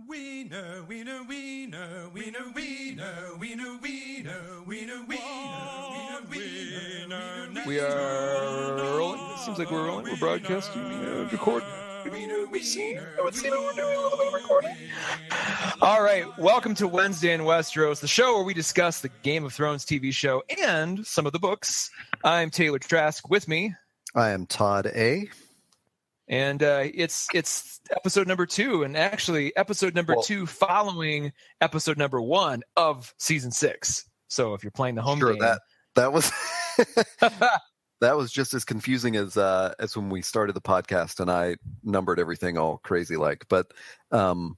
Wiener, wiener, wiener, wiener, wiener, wiener, wiener, wiener, wiener, wiener. We are rolling. It seems like we're rolling. We're broadcasting, recording. Let's see what we're doing. A little bit of recording. All right. Welcome to Wednesday in Westeros, the show where we discuss the Game of Thrones TV show and some of the books. I'm Taylor Trask. With me, I am Todd A. And it's episode number 2, and actually episode number 2 following episode number 1 of season 6. So if you're playing the home game, that was that was just as confusing as when we started the podcast and I numbered everything all crazy like. But I don't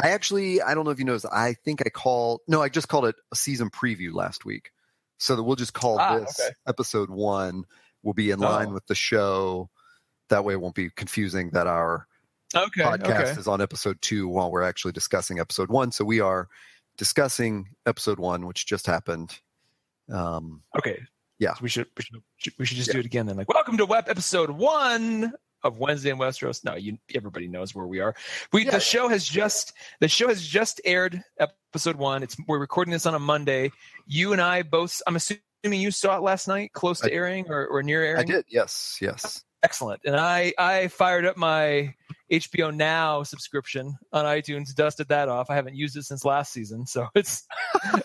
know if you noticed. I just called it a season preview last week, so that we'll just call this episode 1. Will be in line with the show. That way it won't be confusing that our podcast is on episode 2 while we're actually discussing episode 1. So we are discussing episode 1, which just happened. Okay. Yeah. So we should just do it again then. Like, welcome to episode 1 of Wednesday in Westeros. No, everybody knows where we are. The show has just aired episode 1. We're recording this on a Monday. You and I both, I'm assuming you saw it last night, close to airing or near airing? I did, yes. Excellent. And I fired up my HBO Now subscription on iTunes, dusted that off. I haven't used it since last season, so it's I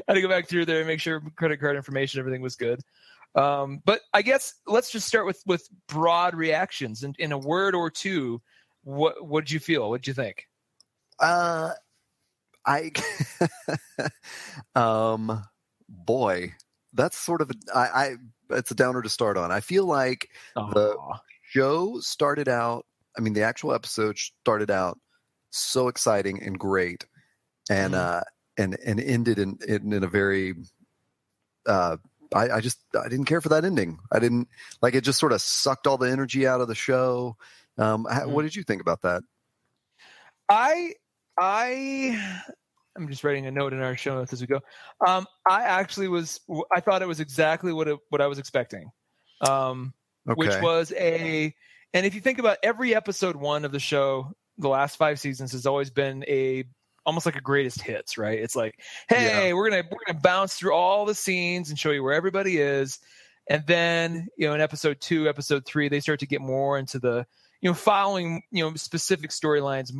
had to go back through there and make sure credit card information, everything was good. But I guess let's just start with broad reactions. And in a word or two, what did you feel? What did you think? Boy, that's sort of it's a downer to start on. I feel like the show started out, the actual episode started out so exciting and great, and ended in a very I didn't care for that ending. I didn't like it. Just sort of sucked all the energy out of the show. What did you think about that? I'm just writing a note in our show notes as we go. I thought it was exactly what I was expecting, which was and if you think about every episode 1 of the show, the last 5 seasons has always been almost like a greatest hits, right? It's like, hey, we're gonna bounce through all the scenes and show you where everybody is, and then in episode 2, episode 3, they start to get more into the following specific storylines,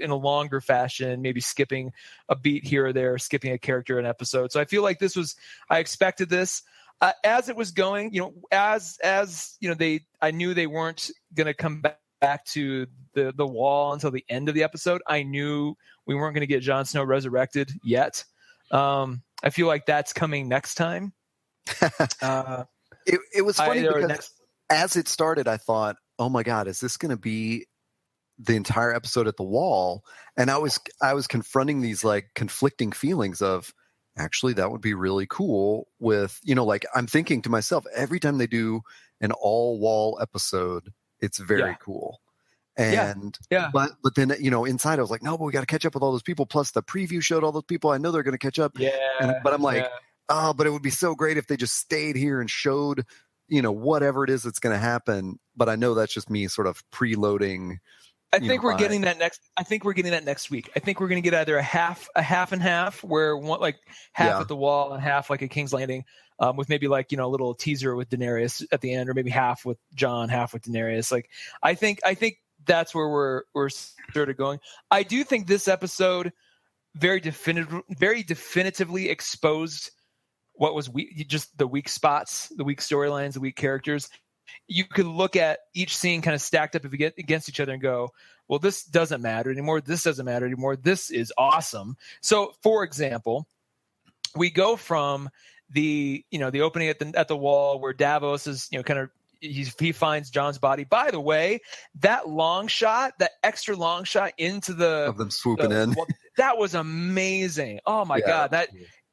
in a longer fashion, maybe skipping a beat here or there, skipping a character in an episode. So I feel like I expected this as it was going, I knew they weren't going to come back to the wall until the end of the episode. I knew we weren't going to get Jon Snow resurrected yet. I feel like that's coming next time. It was funny because as it started, I thought, oh my God, is this going to be the entire episode at the wall? And I was confronting these like conflicting feelings of, actually that would be really cool with, I'm thinking to myself, every time they do an all wall episode, it's very cool. And but then inside I was like, no, but we got to catch up with all those people. Plus the preview showed all those people. I know they're going to catch up. But I'm like, but it would be so great if they just stayed here and showed whatever it is that's going to happen. But I know that's just me sort of preloading. I think we're getting that next week. I think we're going to get either a half and half, where half at the wall and half like a King's Landing, with maybe a little teaser with Daenerys at the end, or maybe half with Jon, half with Daenerys. Like I think that's where we're sort of going. I do think this episode very definitively exposed what was just the weak spots, the weak storylines, the weak characters. You could look at each scene kind of stacked up against each other and go, well, this doesn't matter anymore. This doesn't matter anymore. This is awesome. So, for example, we go from the opening at the wall where Davos is, he finds Jon's body. By the way, that extra long shot into of them swooping in, that was amazing. Oh my God.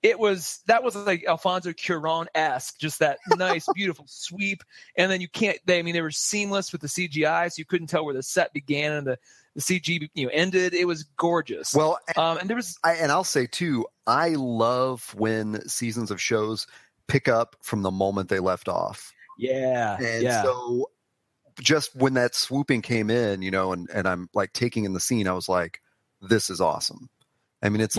That was like Alfonso Cuarón-esque, just that nice, beautiful sweep. And then they were seamless with the CGI, so you couldn't tell where the set began and the CG ended. It was gorgeous. Well, and there was, and I'll say too, I love when seasons of shows pick up from the moment they left off. So just when that swooping came in, and I'm like taking in the scene, I was like, this is awesome. I mean, it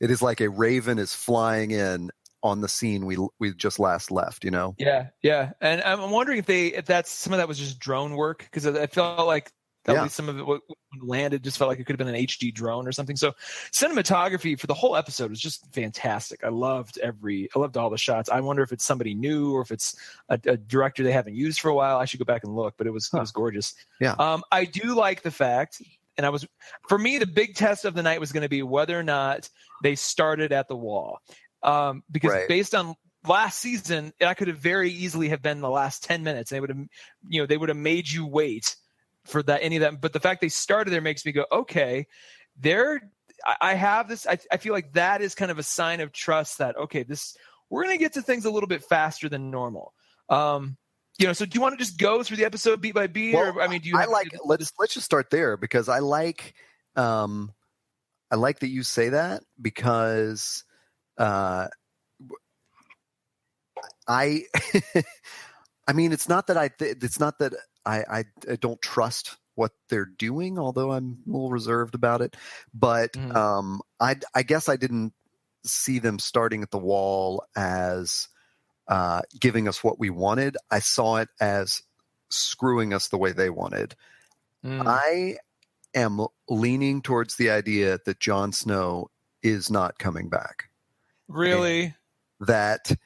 is like a raven is flying in on the scene we just last left, you know? Yeah. And I'm wondering if that's some of that was just drone work, because I felt like at least some of it when landed just felt like it could have been an HD drone or something. So cinematography for the whole episode was just fantastic. I loved all the shots. I wonder if it's somebody new or if it's a director they haven't used for a while. I should go back and look, but it was gorgeous. Yeah. I do like the fact, and for me, the big test of the night was going to be whether or not they started at the wall. Because based on last season, that could have very easily have been the last 10 minutes. They would have made you wait for any of that. But the fact they started there makes me go, okay, I have this. I feel like that is kind of a sign of trust that, okay, we're going to get to things a little bit faster than normal. So do you want to just go through the episode beat by beat? Well, or, I mean, let's just start there, because I like that you say that, because I mean, it's not that I don't trust what they're doing, although I'm a little reserved about it. But I guess I didn't see them starting at the wall as giving us what we wanted. I saw it as screwing us the way they wanted. I am leaning towards the idea that Jon Snow is not coming back. Really? And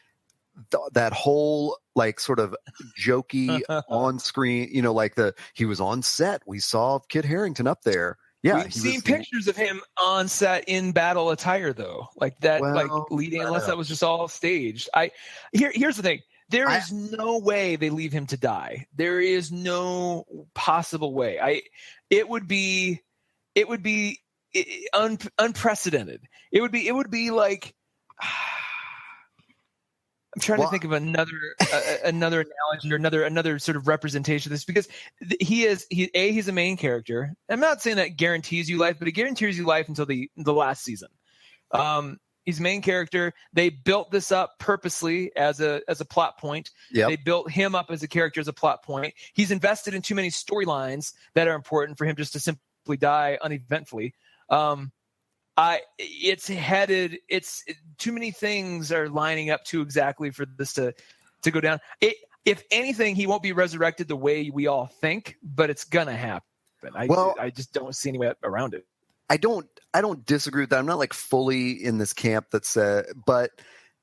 that whole like sort of jokey on screen, like he was on set. We saw Kit Harington up there. Yeah, we've seen pictures of him on set in battle attire, though, like that, leading. Unless that was just all staged. Here's the thing: there is no way they leave him to die. There is no possible way. It would be unprecedented. It would be like. I'm trying to think of another analogy or another sort of representation of this, because he's a main character. I'm not saying that guarantees you life, but it guarantees you life until the last season. He's a main character. They built this up purposely as a plot point. Yep. They built him up as a character as a plot point. He's invested in too many storylines that are important for him just to simply die uneventfully. It's too many things are lining up too exactly for this to go down. If anything, he won't be resurrected the way we all think, but it's gonna happen. I just don't see any way around it. I don't disagree with that. I'm not like fully in this camp that says, but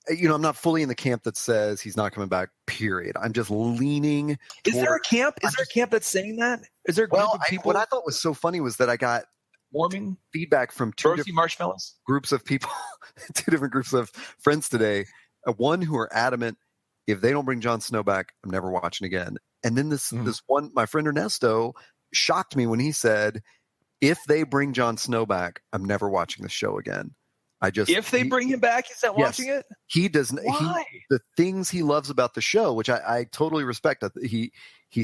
I'm not fully in the camp that says he's not coming back, period. I'm just leaning. Is there a camp that's saying that? Is there a group of people? What I thought was so funny was that I got warming feedback from two different groups of people, two different groups of friends today. One who are adamant, if they don't bring Jon Snow back, I'm never watching again. And then this one, my friend Ernesto, shocked me when he said, if they bring Jon Snow back, I'm never watching the show again. If they bring him back, he's not watching it? He doesn't. Why? The things he loves about the show, which I totally respect. He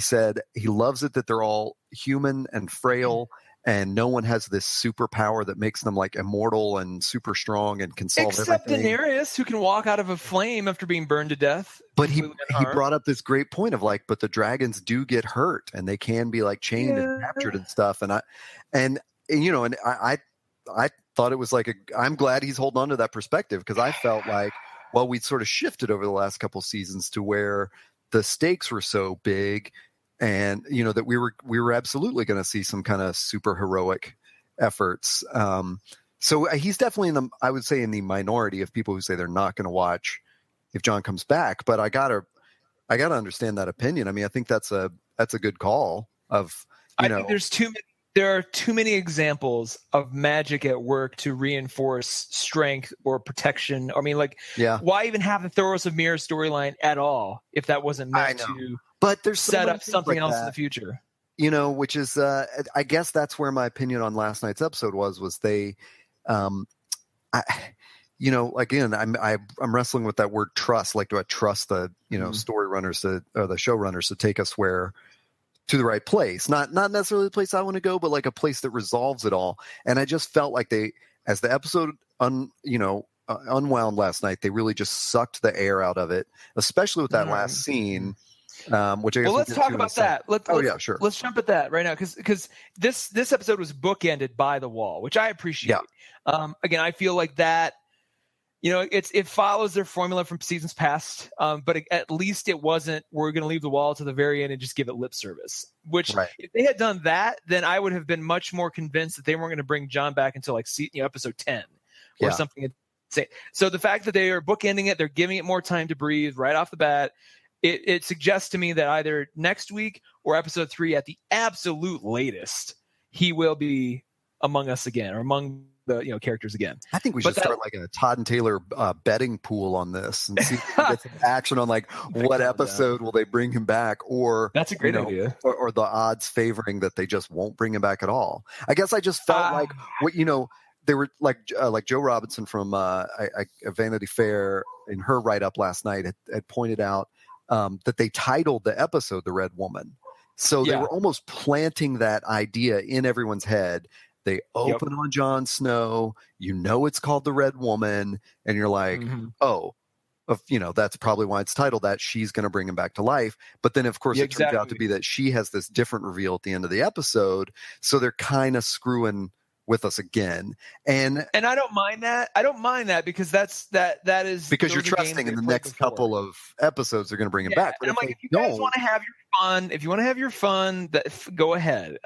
said he loves it that they're all human and frail, and no one has this superpower that makes them like immortal and super strong and can solve except everything. Daenerys, who can walk out of a flame after being burned to death. But he brought up this great point of like, but the dragons do get hurt and they can be like chained and captured and stuff. And I thought it was like I'm glad he's holding on to that perspective, because I felt like, well, we'd sort of shifted over the last couple seasons to where the stakes were so big, and that we were absolutely going to see some kind of super heroic efforts. So he's definitely in the minority of people who say they're not going to watch if Jon comes back. But I gotta understand that opinion. I mean, I think that's a good call. I think there are too many examples of magic at work to reinforce strength or protection. I mean, why even have the Thoros of Mirror storyline at all if that wasn't meant to there's set up something else in the future? Which is, I guess that's where my opinion on last night's episode was they, again, I'm wrestling with that word trust. Like, do I trust the, story runners or the showrunners to take us to the right place, not necessarily the place I want to go, but like a place that resolves it all. And I just felt like as the episode unwound last night, they really just sucked the air out of it, especially with that last scene. which I guess Well, let's talk about that. Sure. Let's jump at that right now because this episode was bookended by the wall, which I appreciate. Again, I feel like that, it follows their formula from seasons past, but at least it wasn't, we're going to leave the wall to the very end and just give it lip service, which if they had done that, then I would have been much more convinced that they weren't going to bring John back until like episode 10 or something. So the fact that they are bookending it, they're giving it more time to breathe right off the bat. It suggests to me that either next week or episode 3 at the absolute latest, he will be among us again, or among the characters again. I think we should start like a Todd and Taylor betting pool on this and see if we get some action on like what episode will they bring him back, or that's a great idea, or the odds favoring that they just won't bring him back at all. I guess I just felt like they were like Joe Robinson from Vanity Fair in her write-up last night had pointed out that they titled the episode "The Red Woman," so they were almost planting that idea in everyone's head. They open on Jon Snow, it's called The Red Woman, and you're like, that's probably why it's titled that. She's going to bring him back to life. But then, of course, it turns out to be that she has this different reveal at the end of the episode. So they're kind of screwing with us again. And I don't mind that. I don't mind that because that is because you're trusting in the next couple of episodes they're going to bring him back. But and I'm like, if you guys want to have your fun, go ahead.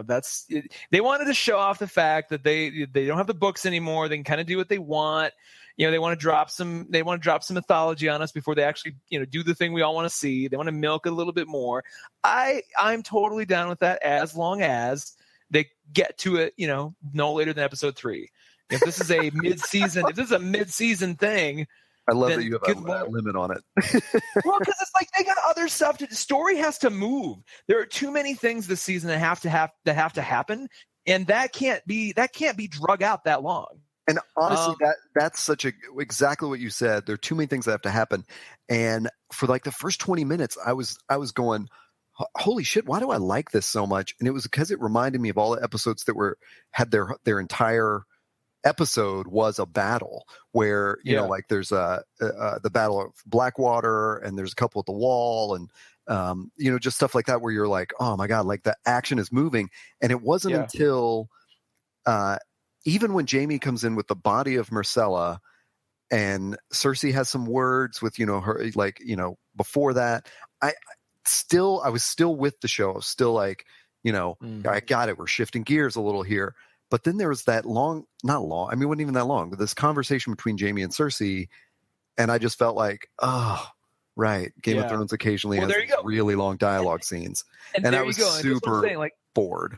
That's it. They wanted to show off the fact that they don't have the books anymore. They can kind of do what they want. They want to drop some mythology on us before they actually, do the thing we all want to see. They want to milk it a little bit more. I'm totally down with that as long as they get to it, no later than episode 3. If this is a mid-season thing, I love that you have a limit on it. Well, because it's like they got other stuff. The story has to move. There are too many things this season that have to happen, and that can't be drug out that long. And honestly, that's exactly what you said. There are too many things that have to happen, and for like the first 20 minutes, I was going, holy shit, why do I like this so much? And it was because it reminded me of all the episodes that had their entire episode was a battle where, like there's the Battle of Blackwater, and there's a couple at the wall, and, just stuff like that where you're like, oh my God, like the action is moving. And it wasn't until even when Jaime comes in with the body of Myrcella and Cersei has some words with, her, like, before that, I was still with the show. I was still like, I got it. We're shifting gears a little here. But then there was that it wasn't even that long, but this conversation between Jaime and Cersei. And I just felt like, oh, right. Game of Thrones occasionally has these really long dialogue scenes. And I was super bored.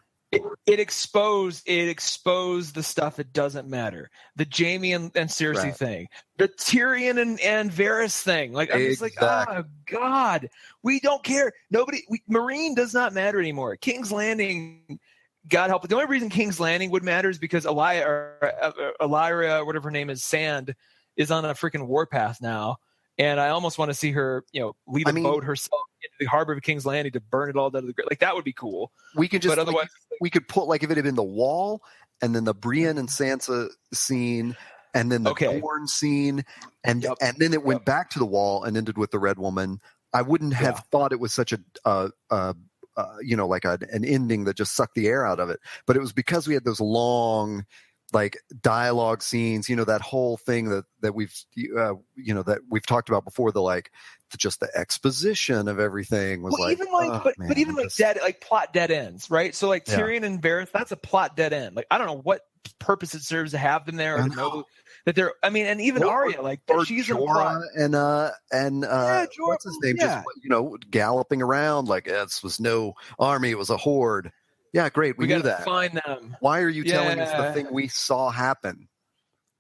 It exposed the stuff that doesn't matter. The Jaime and Cersei thing, the Tyrion and Varys thing. Like, I'm just like, oh God, we don't care. Marine does not matter anymore. King's Landing, God help it. The only reason King's Landing would matter is because Elyria, whatever her name is, Sand, is on a freaking warpath now. And I almost want to see her, lead a boat herself into the harbor of King's Landing to burn it all down to the ground. Like, that would be cool. We could just, otherwise, we could put, like, if it had been the wall, and then the Brienne and Sansa scene, and then the Dorne scene, and then it went back to the wall and ended with the Red Woman. I wouldn't have thought it was such an ending that just sucked the air out of it. But it was because we had those long, like, dialogue scenes, that whole thing that we've talked about before, just the exposition of everything was plot dead ends, right? So like Tyrion and Varys, that's a plot dead end. Like, I don't know what purpose it serves to have them there, or to know that they're, and even Arya, like, she's in plot. And what's his name? Just, galloping around like this was no army, it was a horde. Yeah, great. We knew that. Find them. Why are you telling us the thing we saw happen?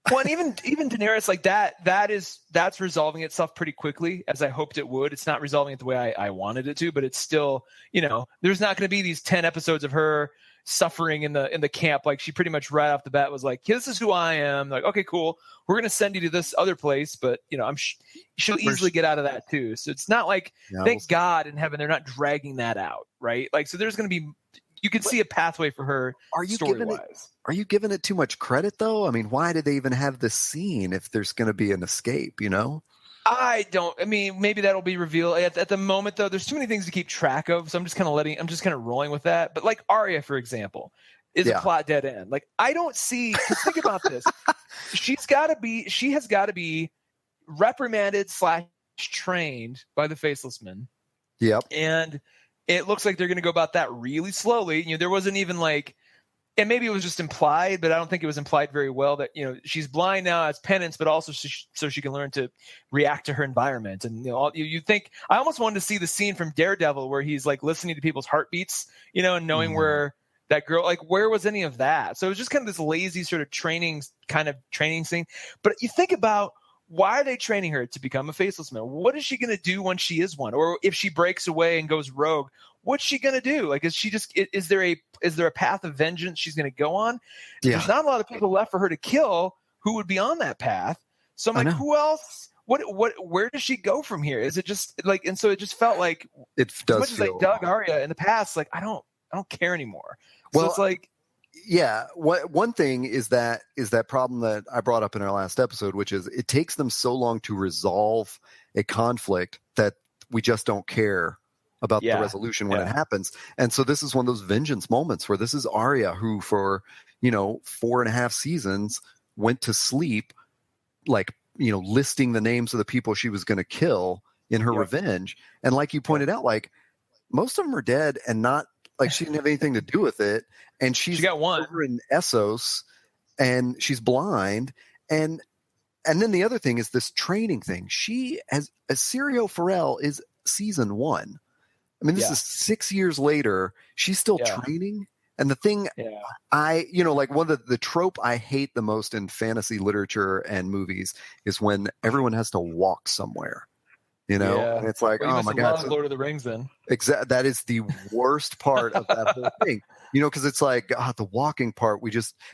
Well, and even Daenerys, like that's resolving itself pretty quickly, as I hoped it would. It's not resolving it the way I wanted it to, but it's still, there's not going to be these 10 episodes of her suffering in the camp. Like, she pretty much right off the bat was like, this is who I am. Like, okay, cool. We're going to send you to this other place, but she'll easily get out of that too. So it's not like, thank God in heaven, they're not dragging that out. Right. Like, so there's going to be, you can see a pathway for her story-wise. Are you giving it too much credit, though? I mean, why did they even have this scene if there's going to be an escape, I mean, maybe that'll be revealed at the moment, though. There's too many things to keep track of, so I'm just kind of rolling with that. But like Arya, for example, is a plot dead end. Like I don't see. Because think about this: she has got to be reprimanded / trained by the Faceless Men. Yep. And it looks like they're going to go about that really slowly. You know, there wasn't even like. And maybe it was just implied, but I don't think it was implied very well that, you know, she's blind now as penance, but also so she can learn to react to her environment. And, you know, you think I almost wanted to see the scene from Daredevil where he's like listening to people's heartbeats, you know, and knowing where that girl, like where was any of that? So it was just kind of this lazy sort of training scene. But you think about, why are they training her to become a Faceless Man? What is she going to do when she is one? Or if she breaks away and goes rogue, what's she going to do? Like, is there a path of vengeance she's going to go on? Yeah. There's not a lot of people left for her to kill who would be on that path. So I'm like, who else? Where does she go from here? Is it just like, and so it just felt like it does as much as I dug Arya in the past, like I don't care anymore. So it's like, yeah. One thing is that problem that I brought up in our last episode, which is it takes them so long to resolve a conflict that we just don't care about the resolution when it happens. And so this is one of those vengeance moments where this is Arya who for, 4.5 seasons went to sleep, like, listing the names of the people she was going to kill in her revenge. And like you pointed out, like most of them are dead and not, like she didn't have anything to do with it, and she got one over in Essos, and she's blind, and then the other thing is this training thing. She has Syrio Forel is season 1. I mean, this is 6 years later. She's still training, and the thing like one of the trope I hate the most in fantasy literature and movies is when everyone has to walk somewhere. And it's like, oh my God. Lord of the Rings then. Exactly. That is the worst part of that whole thing, because it's like the walking part.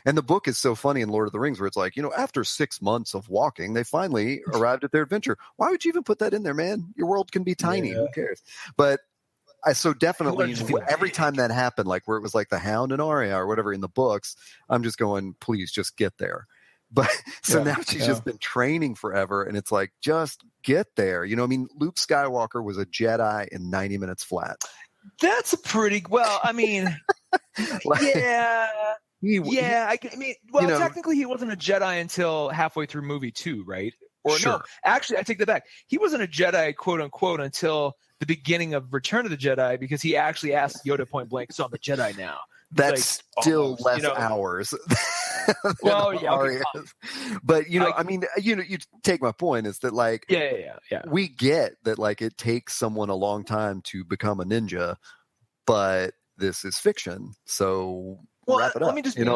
And the book is so funny in Lord of the Rings where it's like, after 6 months of walking, they finally arrived at their adventure. Why would you even put that in there, man? Your world can be tiny. Who cares? But so definitely every time that happened, like where it was like the Hound and Arya or whatever in the books, I'm just going, please just get there. But so now she's just been training forever, and it's like, just get there. I mean, Luke Skywalker was a Jedi in 90 minutes flat. That's a pretty I mean, technically he wasn't a Jedi until halfway through movie 2, right? Or no, actually, I take that back. He wasn't a Jedi, quote unquote, until the beginning of Return of the Jedi, because he actually asked Yoda point blank, "So I'm a Jedi now." That's like, still less hours. Well, but I mean, you take my point is that like, we get that like it takes someone a long time to become a ninja, but this is fiction, so wrap it up. Let me just speed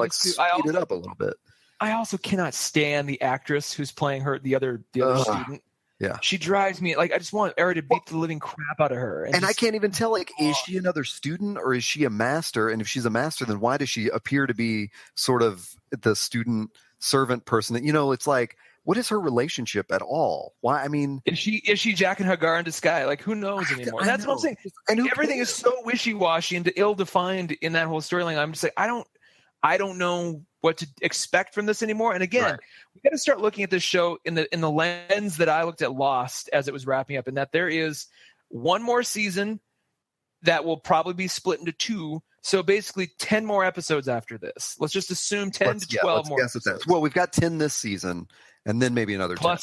it up a little bit. I also cannot stand the actress who's playing her, the other student. Yeah, she drives me like I just want Arya to beat the living crap out of her. And I can't even tell, like, is she another student or is she a master? And if she's a master, then why does she appear to be sort of the student servant person? It's like, what is her relationship at all? Why? I mean, is she Jack and Hagar in disguise? Like, who knows anymore? And that's what I'm saying. And everything is so wishy-washy and ill-defined in that whole storyline. I'm just like, I don't know what to expect from this anymore. And again, we got to start looking at this show in the lens that I looked at Lost as it was wrapping up, and that there is one more season that will probably be split into 2. So basically 10 more episodes after this. Let's just assume 10 to 12 more episodes. Well, we've got 10 this season, and then maybe another 10.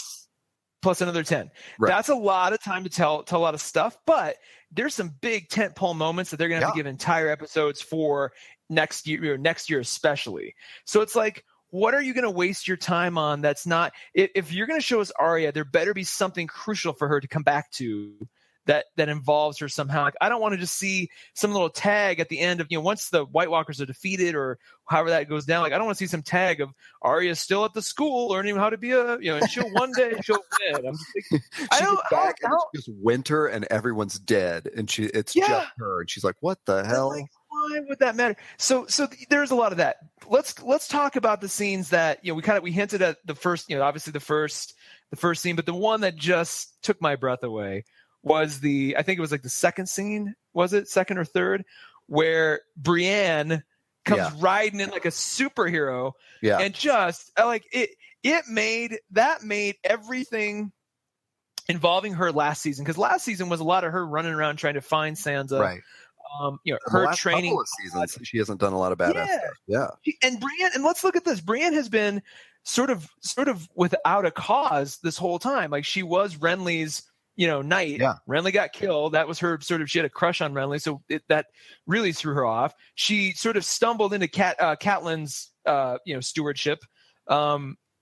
Plus another 10. Right. That's a lot of time to tell a lot of stuff, but there's some big tentpole moments that they're going to have to give entire episodes for next year especially. So it's like, what are you going to waste your time on? That's not, if you're going to show us Arya, there better be something crucial for her to come back to that involves her somehow. Like, I don't want to just see some little tag at the end of, once the White Walkers are defeated or however that goes down. Like, I don't want to see some tag of Arya still at the school learning how to be and she'll one day she'll win. I'm just thinking, it's just winter and everyone's dead and it's just her. And she's like, what the hell? Like, why would that matter? So there's a lot of that. Let's talk about the scenes that, we hinted at the first, obviously the first scene, but the one that just took my breath away was I think it was like the second scene, was it second or third, where Brienne comes riding in like a superhero, and just like it made everything involving her last season, because last season was a lot of her running around trying to find Sansa. Right. Her last training couple of seasons, she hasn't done a lot of badass stuff. Yeah. And Brienne, and let's look at this. Brienne has been sort of without a cause this whole time. Like, she was Renly's, knight. Yeah. Renly got killed. That was her she had a crush on Renly. So that really threw her off. She sort of stumbled into Catelyn's, stewardship.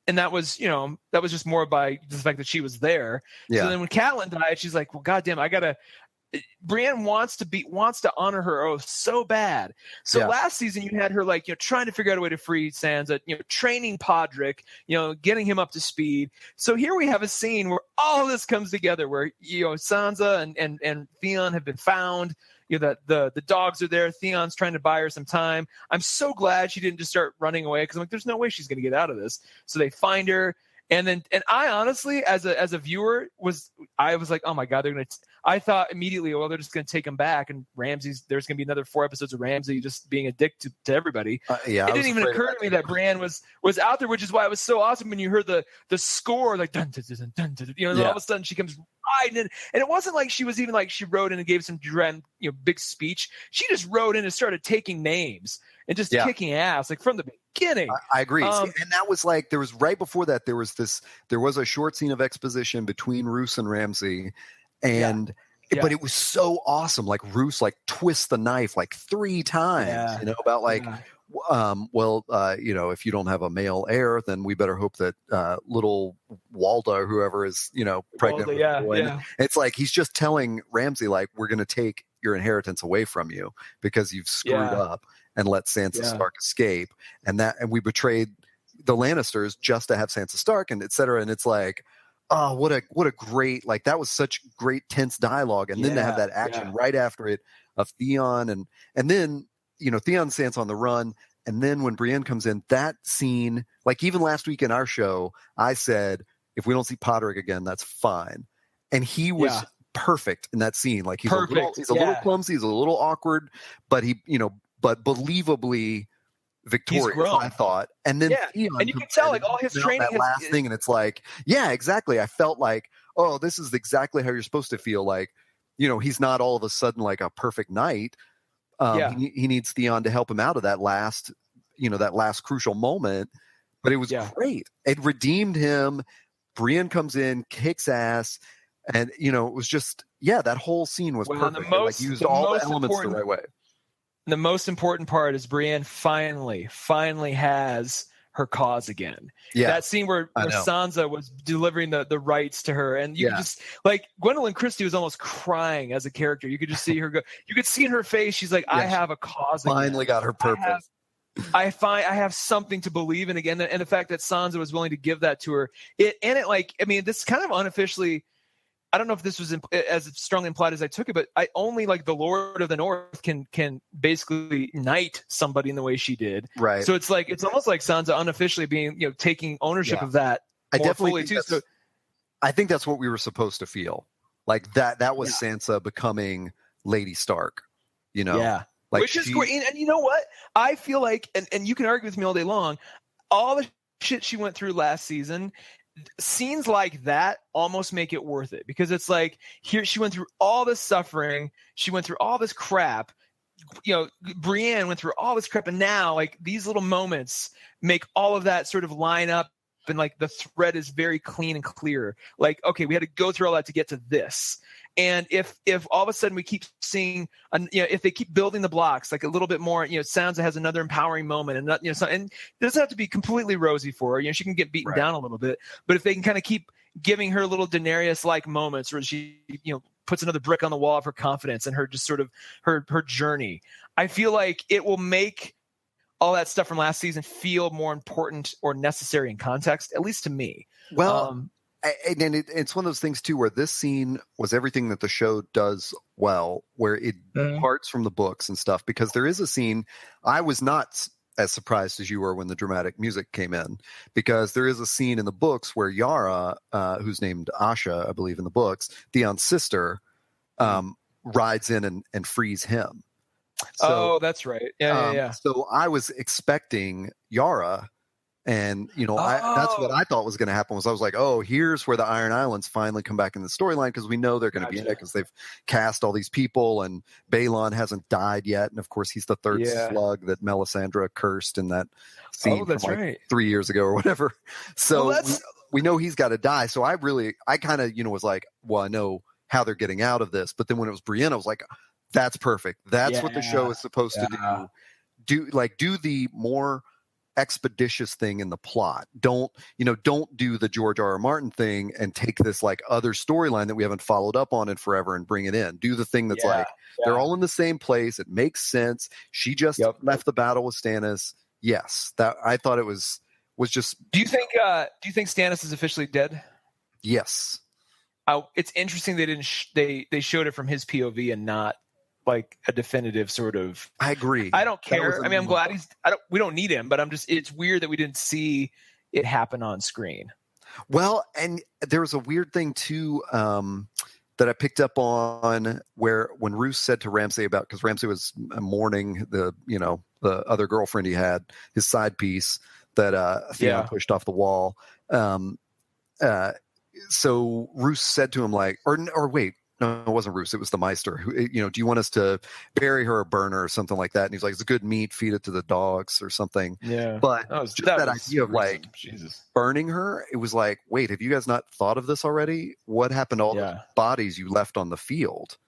And that was just more by the fact that she was there. Yeah. So then when Catelyn died, she's like, well, goddamn, Brienne wants to honor her oath so bad. So last season you had her trying to figure out a way to free Sansa, training Podrick, getting him up to speed. So here we have a scene where all of this comes together, where Sansa and Theon have been found. That the dogs are there. Theon's trying to buy her some time. I'm so glad she didn't just start running away, because I'm like, there's no way she's going to get out of this. So they find her. And I honestly, as a viewer, was like, oh my God, I thought immediately, well, they're just going to take him back, and there's going to be another 4 episodes of Ramsay just being a dick to everybody. It didn't even occur to me that Bran was out there, which is why it was so awesome when you heard the score, like dun dun dun dun dun, and all of a sudden she comes riding in, and it wasn't like she was even like she rode in and gave some big speech. She just rode in and started taking names and just kicking ass, like from the beginning. I agree. And that was like, there was right before that, there was a short scene of exposition between Roose and Ramsay, and but it was so awesome. Like, Roose twists the knife 3 times, about if you don't have a male heir, then we better hope that little Walda or whoever is, pregnant with a boy. And it's like, he's just telling Ramsay, we're going to take your inheritance away from you because you've screwed up and let Sansa Stark escape. And we betrayed the Lannisters just to have Sansa Stark, and et cetera. And it's like, oh, what a great, that was such great tense dialogue. And then to have that action right after it of Theon and then, Theon and Sansa on the run. And then when Brienne comes in, that scene, even last week in our show, I said, if we don't see Podrick again, that's fine. And he was perfect in that scene. He's a little clumsy, he's a little awkward, but but believably victorious, I thought. And then Theon, and you can tell all his training that last thing, and it's like, exactly. I felt like, oh, this is exactly how you're supposed to feel. He's not all of a sudden a perfect knight. He needs Theon to help him out of that last crucial moment. But it was great. It redeemed him. Brienne comes in, kicks ass, and it was just that whole scene was perfect. Used all the elements the right way. The most important part is Brienne finally has her cause again. Yeah. That scene where Sansa was delivering the rights to her, and you could just Gwendolyn Christie was almost crying as a character. You could just see her go. You could see in her face, she's like, I have a cause. Finally got her purpose. I have something to believe in again, and the fact that Sansa was willing to give that to her. This kind of unofficially. I don't know if this was as strongly implied as I took it, but only the Lord of the North can basically knight somebody in the way she did. Right. So it's almost like Sansa unofficially being, taking ownership of that. I definitely think too. I think that's what we were supposed to feel. That was Sansa becoming Lady Stark, Yeah. Which is great. And you know what? I feel like, and you can argue with me all day long, all the shit she went through last season, scenes like that almost make it worth it, because it's here she went through all this suffering, she went through all this crap, Brienne went through all this crap, and now these little moments make all of that sort of line up, and the thread is very clean and clear. Okay, we had to go through all that to get to this. And if all of a sudden we keep seeing, if they keep building the blocks a little bit more, Sansa has another empowering moment, and and it doesn't have to be completely rosy for her. She can get beaten down a little bit, but if they can kind of keep giving her little Daenerys-like moments where she, puts another brick on the wall of her confidence and her just sort of her journey, I feel like it will make all that stuff from last season feel more important or necessary in context, at least to me. Well. And it's one of those things too, where this scene was everything that the show does well, where it parts from the books and stuff, because there is a scene. I was not as surprised as you were when the dramatic music came in, because there is a scene in the books where Yara, who's named Asha, I believe in the books, Theon's sister, rides in and frees him. So, that's right. Yeah. So I was expecting Yara And, that's what I thought was going to happen. I was like, oh, here's where the Iron Islands finally come back in the storyline, because we know they're going to be in it because they've cast all these people, and Balon hasn't died yet. And of course, he's the third slug that Melisandre cursed in that scene from 3 years ago or whatever. So we know he's got to die. So I kind of, was like, well, I know how they're getting out of this. But then when it was Brienne, I was like, that's perfect. That's what the show is supposed to do. Do the more expeditious thing in the plot. Don't do the George R.R. Martin thing and take this like other storyline that we haven't followed up on in forever and bring it in. Do the thing that's they're all in the same place. It makes sense. She just left the battle with Stannis. Yes, that I thought it was just. Do you think Stannis is officially dead? Yes. It's interesting they didn't. They showed it from his POV and not like a definitive sort of. I agree. I don't care. I mean, I'm glad we don't need him, but it's weird that we didn't see it happen on screen. Well, and there was a weird thing too that I picked up on when Roose said to Ramsay because Ramsay was mourning the other girlfriend he had, his side piece that Theon pushed off the wall. So Roose said to him like, or wait. No, it wasn't Roose. It was the Meister. Who, do you want us to bury her or burn her or something like that? And he's like, it's a good meat. Feed it to the dogs or something. Yeah. But that idea of like burning her, it was like, wait, have you guys not thought of this already? What happened to all the bodies you left on the field?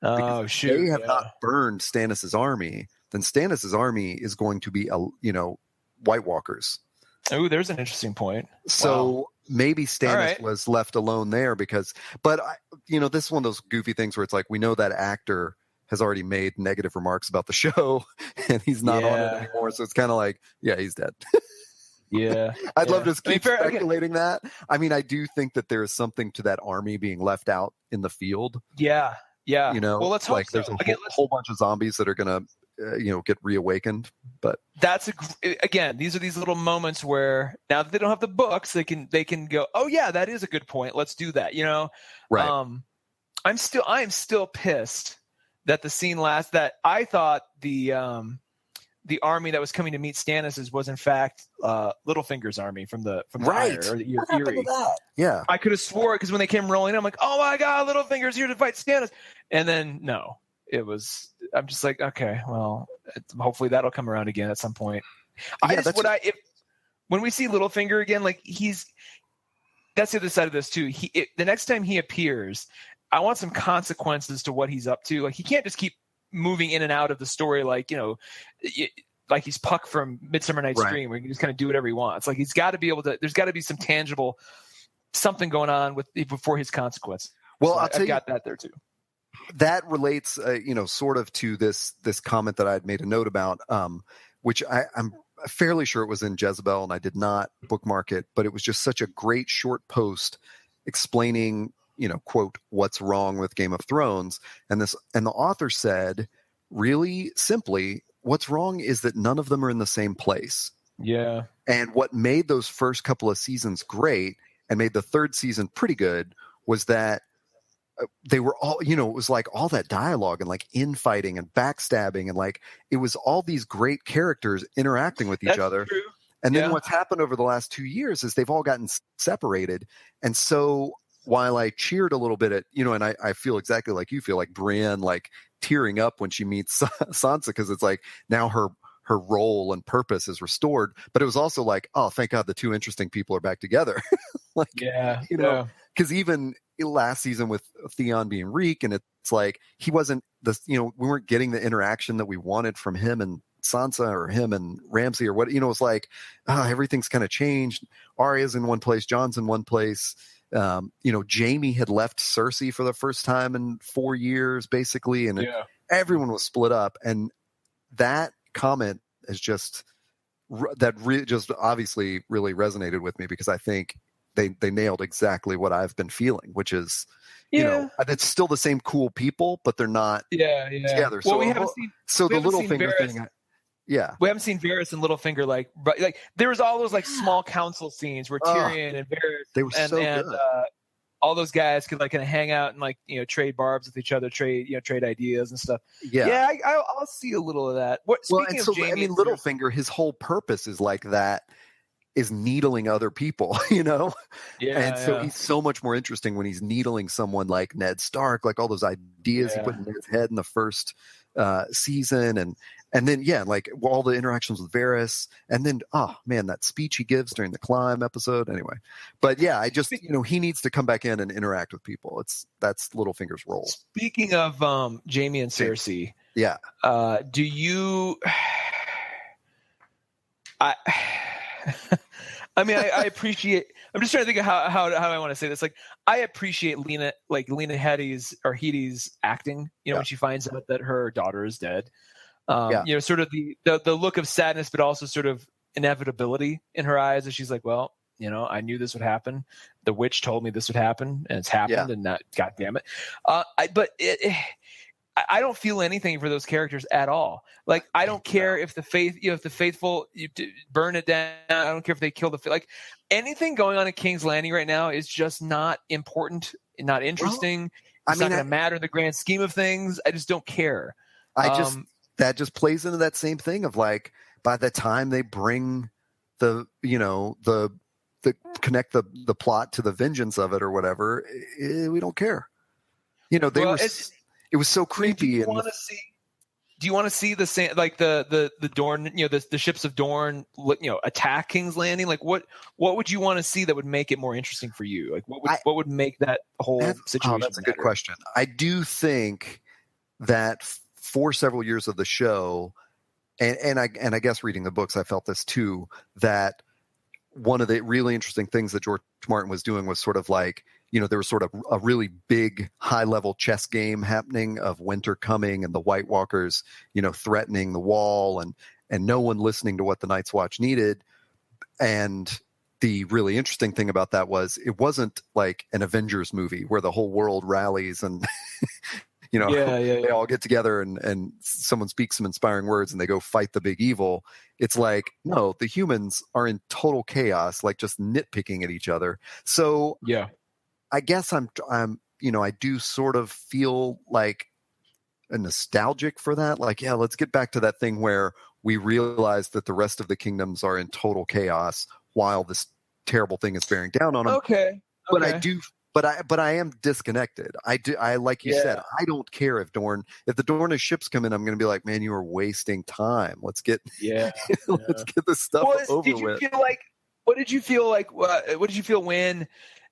Oh, shoot. They have not burned Stannis' army. Then Stannis' army is going to be, White Walkers. Oh, there's an interesting point. So maybe Stannis was left alone there this is one of those goofy things where it's like, we know that actor has already made negative remarks about the show and he's not on it anymore. So it's kind of like, he's dead. Yeah. I'd love to keep speculating that. I mean, I do think that there is something to that army being left out in the field. Yeah. Yeah. Well, let's hope there's a whole bunch of zombies that are going to, get reawakened. But again, these are these little moments where now that they don't have the books, they can go, oh yeah, that is a good point. Let's do that. Right. I am still pissed that the scene that I thought the army that was coming to meet Stannis was in fact Littlefinger's army from the right. Fire, or what happened to that? Yeah. I could have swore because when they came rolling in, I'm like, oh my god, Littlefinger's here to fight Stannis, and then no. I'm just like, okay, well, hopefully that'll come around again at some point. When we see Littlefinger again, like that's the other side of this too. The next time he appears, I want some consequences to what he's up to. Like he can't just keep moving in and out of the story, like like he's Puck from Midsummer Night's Dream, where he can just kind of do whatever he wants. Like he's got to be able to. There's got to be some tangible something going on before his consequence. Well, so I've got that there too. That relates, sort of to this comment that I had made a note about, which I'm fairly sure it was in Jezebel, and I did not bookmark it, but it was just such a great short post explaining, quote, what's wrong with Game of Thrones, and the author said, really simply, what's wrong is that none of them are in the same place. Yeah, and what made those first couple of seasons great and made the third season pretty good was that. They were all, it was like all that dialogue and like infighting and backstabbing and like it was all these great characters interacting with each other. True. And then what's happened over the last 2 years is they've all gotten separated. And so while I cheered a little bit at, and I feel exactly like you feel, like Brienne like tearing up when she meets Sansa, because it's like now her role and purpose is restored. But it was also like, oh, thank God the two interesting people are back together. Because even last season with Theon being Reek, and it's like he wasn't we weren't getting the interaction that we wanted from him and Sansa or him and Ramsay or what, it's like everything's kind of changed. Arya's in one place, Jon's in one place. Jaime had left Cersei for the first time in 4 years basically, and everyone was split up. And that comment is just obviously really resonated with me, because I think they nailed exactly what I've been feeling, which is, it's still the same cool people, but they're not together. Well, so we haven't seen, so the Littlefinger thing. Yeah. We haven't seen Varys and Littlefinger like there was all those like small council scenes where Tyrion and Varys they were so good. All those guys could like kind of hang out and like, trade barbs with each other, trade ideas and stuff. Yeah. I'll see a little of that. Speaking of Jaime, Littlefinger, his whole purpose is like that. is needling other people, Yeah. And so he's so much more interesting when he's needling someone like Ned Stark, like all those ideas he put in Ned's head in the first season, and then like all the interactions with Varys, and then that speech he gives during the climb episode. Anyway, but yeah, I just he needs to come back in and interact with people. That's Littlefinger's role. Speaking of Jaime and Cersei, do you? I appreciate. I'm just trying to think of how I want to say this. Like, I appreciate Lena Headey's acting. When she finds out that her daughter is dead. Sort of the look of sadness, but also sort of inevitability in her eyes, as she's like, well, I knew this would happen. The witch told me this would happen, and it's happened. And that, God damn it. I don't feel anything for those characters at all. Like, I don't care if the faithful burn it down. I don't care if they kill like anything going on in King's Landing right now is just not important, not interesting. It's not going to matter in the grand scheme of things. I just don't care. That just plays into that same thing of like, by the time they bring the connect the plot to the vengeance of it or whatever, we don't care. It was so creepy. Do you want to see the same, like the Dorne, the ships of Dorne, attack King's Landing? Like, what would you want to see that would make it more interesting for you? Like, what would make that whole situation? That's a good question. I do think that for several years of the show, and I guess reading the books, I felt this too, that one of the really interesting things that George Martin was doing was sort of like, there was sort of a really big high-level chess game happening of winter coming and the White Walkers, threatening the wall and no one listening to what the Night's Watch needed. And the really interesting thing about that was it wasn't like an Avengers movie where the whole world rallies and, they all get together and someone speaks some inspiring words and they go fight the big evil. It's like, no, the humans are in total chaos, like just nitpicking at each other. So I guess I'm I do sort of feel like a nostalgic for that. Like, let's get back to that thing where we realize that the rest of the kingdoms are in total chaos while this terrible thing is bearing down on them. Okay. But I am disconnected. I like you said, I don't care if the Dornish ships come in, I'm going to be like, man, you are wasting time. Let's get let's get this stuff over with. What did you feel when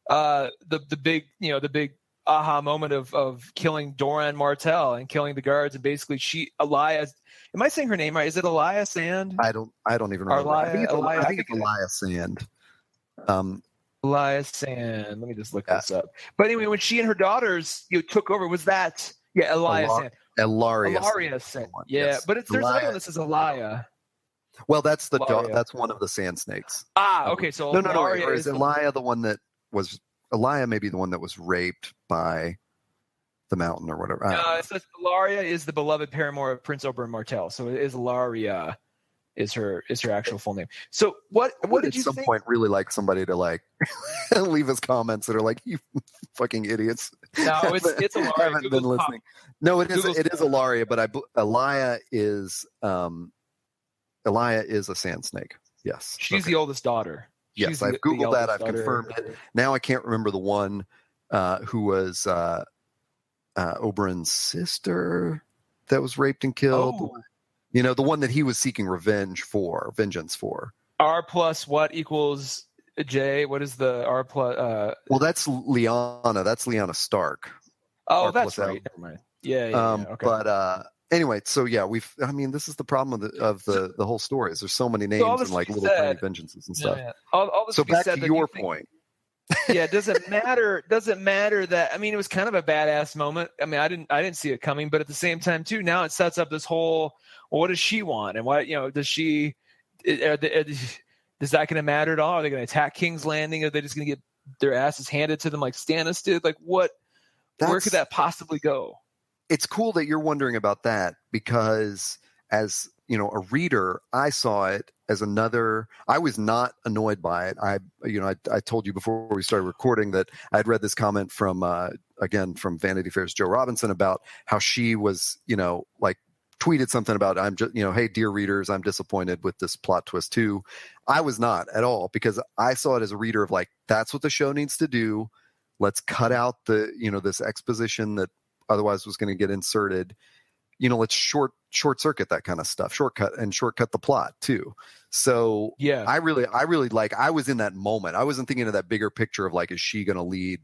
the big aha moment of killing Doran Martell and killing the guards, and basically Elias, am I saying her name right? Is it Elias Sand? I don't even remember. I think it's Elias Sand. Elias Sand. Let me just look this up. But anyway, when she and her daughters took over, was that Elias Sand? Ilaria Sand. Yeah, yes. But there's another one that says Elia. Well, that's that's one of the sand snakes. Okay. So no. Or is Elia the one that was Elia? Maybe the one that was raped by the mountain or whatever. It says Ilaria is the beloved paramour of Prince Oberyn Martell. So it is Ilaria. Is her actual full name. So what did you think? At some point really like somebody to like leave us comments that are like, you fucking idiots. No, it's Ilaria. I haven't been listening. No, it is Ilaria, but Elia is a sand snake. Yes. She's the oldest daughter. Yes, I've Googled that. I've confirmed it. Now I can't remember the one who was Oberyn's sister that was raped and killed. Oh. The one that he was seeking vengeance for. R plus what equals J? What is the R plus? Well, that's Lyanna. That's Lyanna Stark. Oh, R that's right. Never mind. Yeah. Okay. But anyway, so this is the problem of the whole story. Is there's so many names and like little tiny vengeances and stuff. Yeah. All this so back to your point. Does it matter that, it was kind of a badass moment. I didn't see it coming, but at the same time too, now it sets up this whole, well, what does she want? And what, does she, is that going to matter at all? Are they going to attack King's Landing? Are they just going to get their asses handed to them like Stannis did? Like where could that possibly go? It's cool that you're wondering about that because as, a reader, I saw it as I was not annoyed by it. I told you before we started recording that I'd read this comment from Vanity Fair's Joe Robinson about how she was, like tweeted something about, I'm just, hey, dear readers, I'm disappointed with this plot twist too. I was not at all, because I saw it as a reader of like, that's what the show needs to do. Let's cut out the, this exposition that otherwise was going to get inserted. Let's short circuit that kind of stuff, shortcut the plot too. So yeah, I really I was in that moment. I wasn't thinking of that bigger picture of like, is she going to lead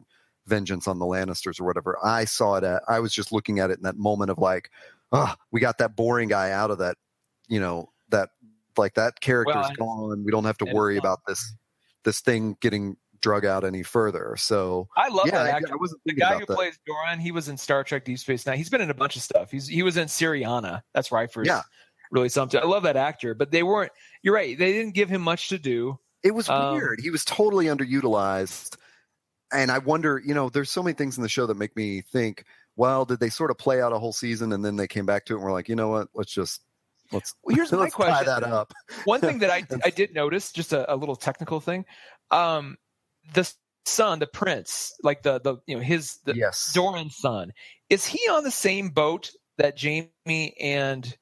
vengeance on the Lannisters or whatever? I saw it I was just looking at it in that moment of like, we got that boring guy out of that, that character's gone. We don't have to worry about this thing getting drug out any further. So I love that actor. I wasn't the guy who plays Doran, he was in Star Trek Deep Space Nine. He's been in a bunch of stuff. He was in Syriana. That's where I first really something. I love that actor, but they weren't. You're right. They didn't give him much to do. It was weird. He was totally underutilized. And I wonder, there's so many things in the show that make me think, well, did they sort of play out a whole season and then they came back to it and we're like, you know what, let's here's my question. Tie that up. One thing that I did notice, just a little technical thing, the son, the prince, like yes. Doran's son, is he on the same boat that Jamie and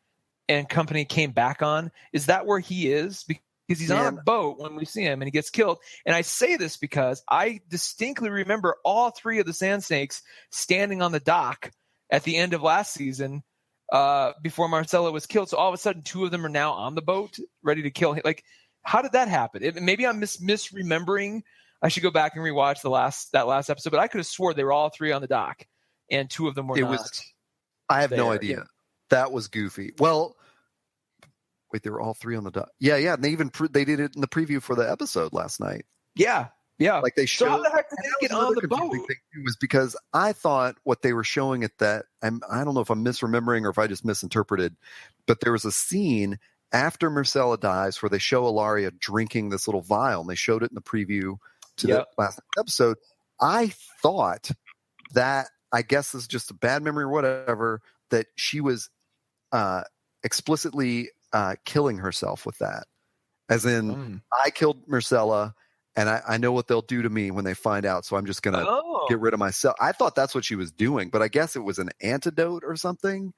company came back on? Is that where he is? Because he's on a boat when we see him and he gets killed. And I say this because I distinctly remember all three of the Sand Snakes standing on the dock at the end of last season before Marcella was killed. So all of a sudden, two of them are now on the boat ready to kill him. Like, how did that happen? Maybe I'm misremembering. I should go back and rewatch that last episode, but I could have swore they were all three on the dock and two of them were not. I have no idea. Yeah. That was goofy. Well, wait, they were all three on the dock. Yeah. And they did it in the preview for the episode last night. Yeah. Like they showed. So how the heck did they get on the boat? Thing was because I thought what they were showing at that, I don't know if I'm misremembering or if I just misinterpreted, but there was a scene after Marcella dies where they show Ilaria drinking this little vial, and they showed it in the preview to the last episode. I thought that, I guess this is just a bad memory or whatever, that she was explicitly killing herself with that. As in, I killed Marcella, and I know what they'll do to me when they find out, so I'm just going to get rid of myself. I thought that's what she was doing, but I guess it was an antidote or something.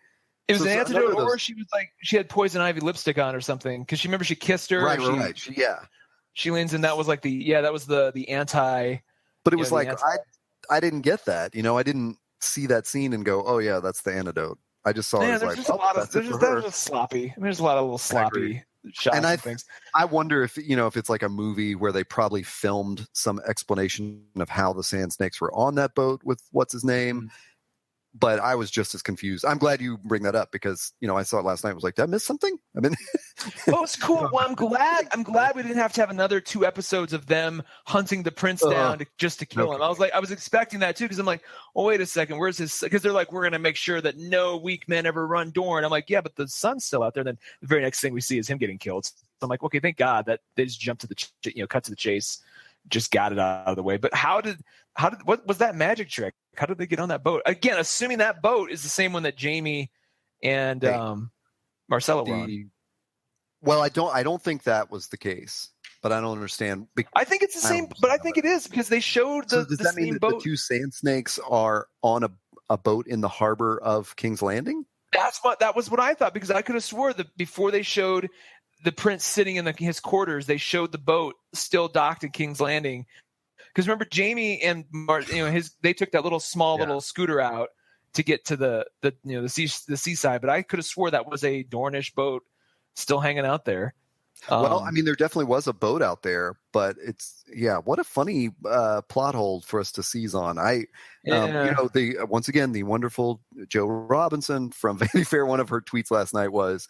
It was an antidote, or she was like, she had poison ivy lipstick on or something, because she remember she kissed her. Right. She leans in. That was like that was the anti. But it was like, I didn't get that. I didn't see that scene and go, oh yeah, that's the antidote. I just saw it as like, there's just sloppy. I mean, there's a lot of little sloppy shots and things. I wonder if it's like a movie where they probably filmed some explanation of how the Sand Snakes were on that boat with what's his name. Mm-hmm. But I was just as confused. I'm glad you bring that up because, I saw it last night. I was like, did I miss something? I mean, oh, it's cool. Well, I'm glad we didn't have to have another 2 episodes of them hunting the prince down just to kill him. I was expecting that too, because I'm like, oh, wait a second, where's his? Because they're like, we're going to make sure that no weak men ever run Dorne. I'm like, yeah, but the sun's still out there. Then the very next thing we see is him getting killed. So I'm like, okay, thank God that they just jumped to the, cut to the chase, just got it out of the way. But what was that magic trick? How did they get on that boat? Again, assuming that boat is the same one that Jamie and Marcella were on. Well, I don't think that was the case, but I don't understand. I think it's the same, but I think it is because they showed the does that mean that boat. The 2 Sand Snakes are on a boat in the harbor of King's Landing? That was what I thought, because I could have swore that before they showed the prince sitting in his quarters, they showed the boat still docked at King's Landing. Because remember, Jamie and they took that little scooter out to get to the seaside. But I could have swore that was a Dornish boat still hanging out there. Well, I mean, there definitely was a boat out there, but what a funny plot hole for us to seize on. Once again, the wonderful Joe Robinson from Vanity Fair, one of her tweets last night was,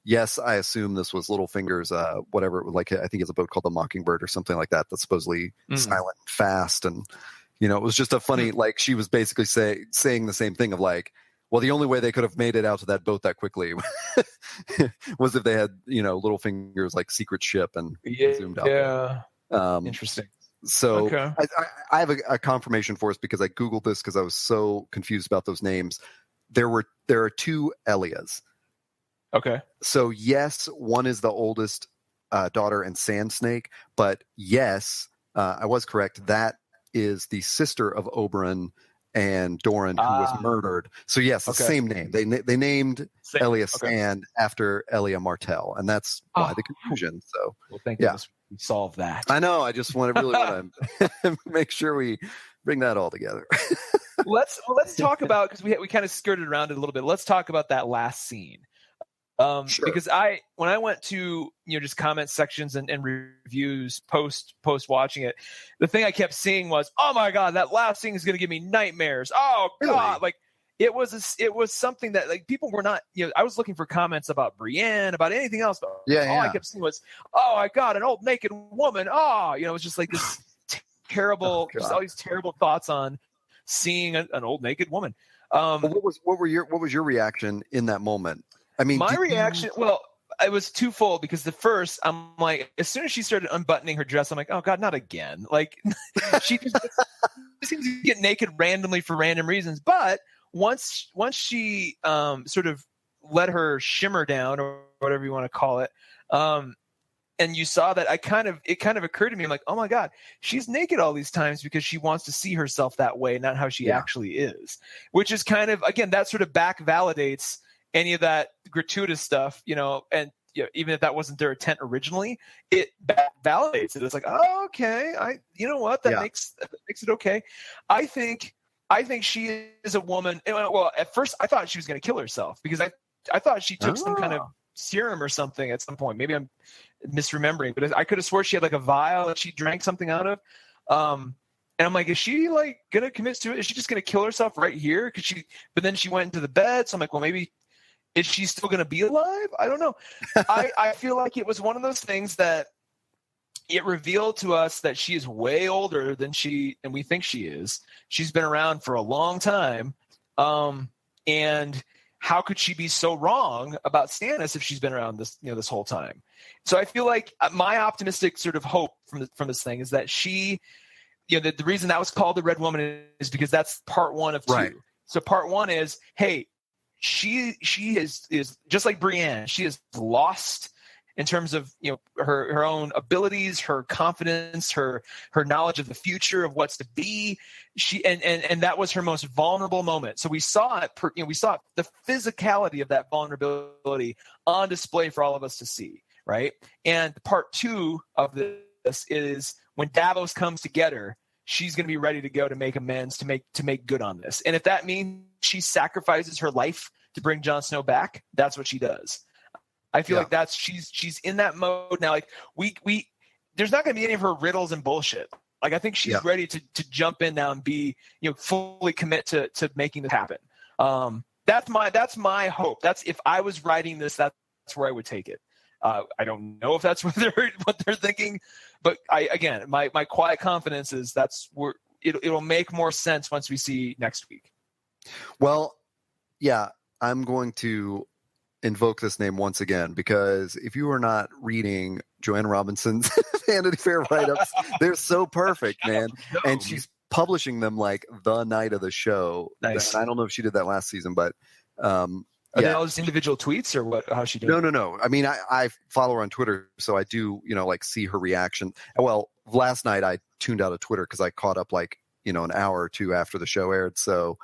yes, I assume this was Littlefinger's, whatever, like I think it's a boat called the Mockingbird or something like that. That's supposedly silent and fast. And, it was just a funny, like she was basically saying the same thing of like, well, the only way they could have made it out to that boat that quickly was if they had, Littlefinger's like secret ship and zoomed out. Yeah. Interesting. So okay. I have a confirmation for us because I Googled this because I was so confused about those names. There are 2 Elias. Okay. So yes, one is the oldest daughter and Sand Snake, but yes, I was correct. That is the sister of Oberyn and Doran, who was murdered. So yes, the same name. They named Elia Sand after Elia Martell, and that's why the confusion. So well, thank goodness we solved that. I know. I just want to make sure we bring that all together. Let's talk about, because we kind of skirted around it a little bit. Let's talk about that last scene. Sure. Because when I went to just comment sections and reviews post watching it, the thing I kept seeing was, oh my god, that last scene is going to give me nightmares. Oh god, really? Like it was something that like people were not. I was looking for comments about Brienne, about anything else, but all I kept seeing was, oh my god, an old naked woman. Oh, it was just like this terrible, just all these terrible thoughts on seeing an old naked woman. What was your reaction in that moment? I mean, my reaction, well, it was twofold, because the first, I'm like, as soon as she started unbuttoning her dress, I'm like, oh god, not again. Like she just seems to get naked randomly for random reasons. But once she sort of let her shimmer down, or whatever you want to call it, and you saw that, it kind of occurred to me, I'm like, oh my god, she's naked all these times because she wants to see herself that way, not how she actually is. Which is kind of, again, that sort of back validates any of that gratuitous stuff, and even if that wasn't their intent originally, it validates it. It's like, oh, okay, that makes it okay. I think she is a woman. Well, at first I thought she was going to kill herself, because I thought she took some kind of serum or something at some point. Maybe I'm misremembering, but I could have swore she had like a vial that she drank something out of. And I'm like, is she like going to commit suicide? Is she just going to kill herself right here? But then she went into the bed. So I'm like, well, maybe. Is she still going to be alive? I don't know. I feel like it was one of those things that it revealed to us that she is way older than and we think she is. She's been around for a long time. And how could she be so wrong about Stannis if she's been around this whole time? So I feel like my optimistic sort of hope from this thing is that she, the reason that was called the Red Woman is because that's part one of two. Right. So part one is, hey, she is just like Brienne. She is lost in terms of her own abilities, her confidence, her knowledge of the future, of what's to be. She and that was her most vulnerable moment. So we saw it. We saw the physicality of that vulnerability on display for all of us to see. Right. And part two of this is when Davos comes together. She's going to be ready to go to make amends, to make good on this. And if that means she sacrifices her life to bring Jon Snow back, that's what she does. I feel like she's in that mode now. Like we there's not going to be any of her riddles and bullshit. Like I think she's ready to jump in now and be fully commit to making this happen. That's my hope. That's, if I was writing this, that's where I would take it. I don't know if that's what they're thinking, but my quiet confidence is that's where it'll make more sense once we see next week. Well, yeah, I'm going to invoke this name once again, because if you are not reading Joanna Robinson's Vanity Fair write-ups, they're so perfect, man. And she's publishing them like the night of the show. Nice. And I don't know if she did that last season, but are they all just individual tweets, or what? How's she doing? No. I mean, I follow her on Twitter, so I do, like see her reaction. Well, last night I tuned out of Twitter because I caught up like, an hour or two after the show aired. So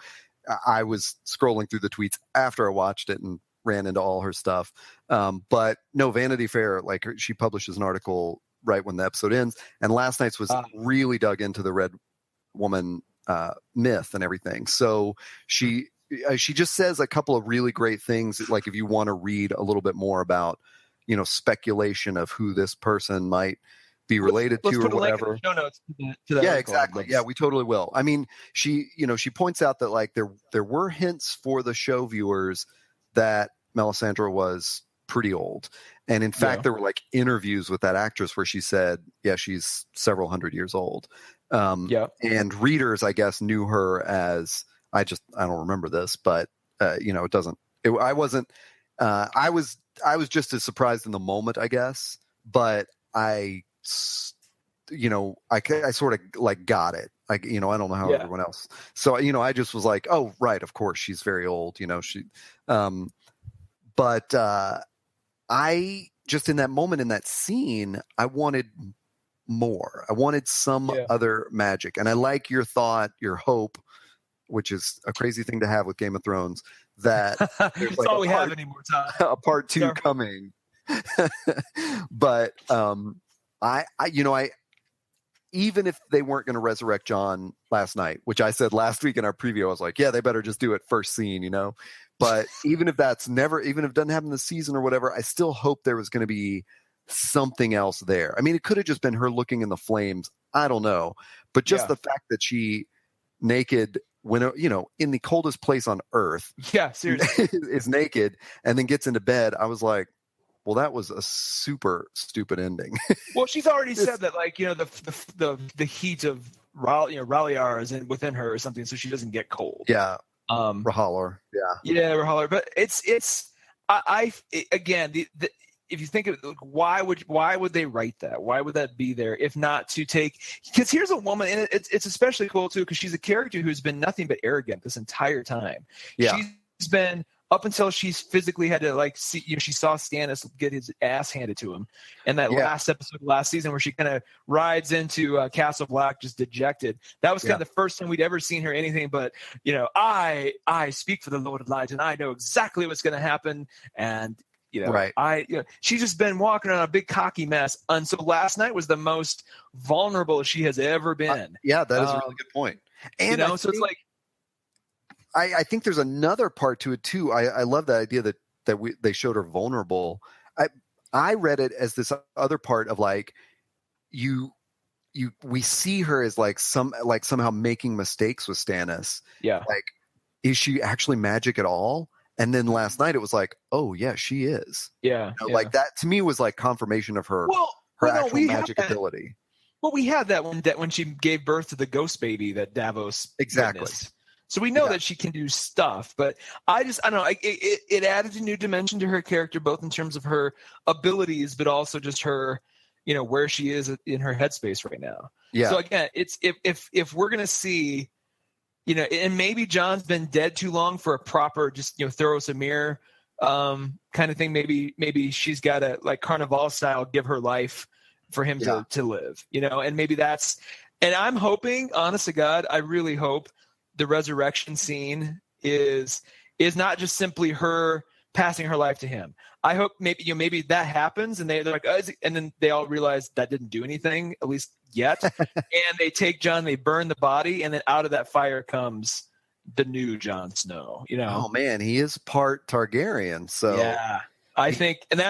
I was scrolling through the tweets after I watched it and ran into all her stuff. But no, Vanity Fair, like she publishes an article right when the episode ends. And last night's was really dug into the Red Woman myth and everything. So she just says a couple of really great things. Like if you want to read a little bit more about, speculation of who this person might be related to or whatever. No, to that exactly. Yeah, we totally will. I mean, she points out that like there were hints for the show viewers that Melisandre was pretty old. And in fact, there were like interviews with that actress where she said, she's several hundred years old. And readers, I guess, knew her as, I don't remember this, but it doesn't, I wasn't, I was just as surprised in the moment, I guess, but I sort of like got it. Like, I don't know how everyone else. So, I just was like, oh, right. Of course she's very old, but I just, in that moment, in that scene, I wanted more. I wanted some other magic. And I like your thought, your hope which is a crazy thing to have with Game of Thrones, that there's It's like all we have anymore, Todd. a part 2 coming. But I even if they weren't going to resurrect John last night, which I said last week in our preview, I was like, yeah, they better just do it first scene, But even if it doesn't happen this season or whatever, I still hope there was going to be something else there. I mean, it could have just been her looking in the flames. I don't know. But just the fact that she naked when, in the coldest place on earth, seriously, is naked and then gets into bed. I was like, well, that was a super stupid ending. Well, she's already said that, like, the heat of R'hllor is within her or something, so she doesn't get cold. Yeah. R'hllor. Yeah, R'hllor. But it's again, if you think of it, why would they write that? Why would that be there if not to take? Because here's a woman, and it's especially cool too because she's a character who's been nothing but arrogant this entire time. Yeah. She's been up until she's physically had to see, she saw Stannis get his ass handed to him, and that last episode of last season where she kind of rides into Castle Black just dejected. That was kind of the first time we'd ever seen her anything but I speak for the Lord of Light and I know exactly what's going to happen, and she's just been walking around a big cocky mess, and so last night was the most vulnerable she has ever been. That is a really good point. And so it's like. I think there's another part to it too. I love that idea that they showed her vulnerable. I read it as this other part of like we see her as somehow making mistakes with Stannis. Yeah. Like, is she actually magic at all? And then last night it was like, oh yeah, she is. Yeah. Like that to me was like confirmation of her actual magic ability. Well, we had that when she gave birth to the ghost baby that Davos witnessed. So we know that she can do stuff, but I don't know. It added a new dimension to her character, both in terms of her abilities, but also just her, where she is in her headspace right now. Yeah. So again, it's if we're gonna see, and maybe John's been dead too long for a proper just Thoros Amir kind of thing. Maybe she's got to, like, Carnival style, give her life for him to live. And maybe that's. And I'm hoping, honest to God, I really hope the resurrection scene is not just simply her passing her life to him. I hope maybe that happens and they're like, and then they all realize that didn't do anything, at least yet. And they take John, they burn the body, and then out of that fire comes the new Jon Snow. Oh man, he is part Targaryen, so yeah, I think, and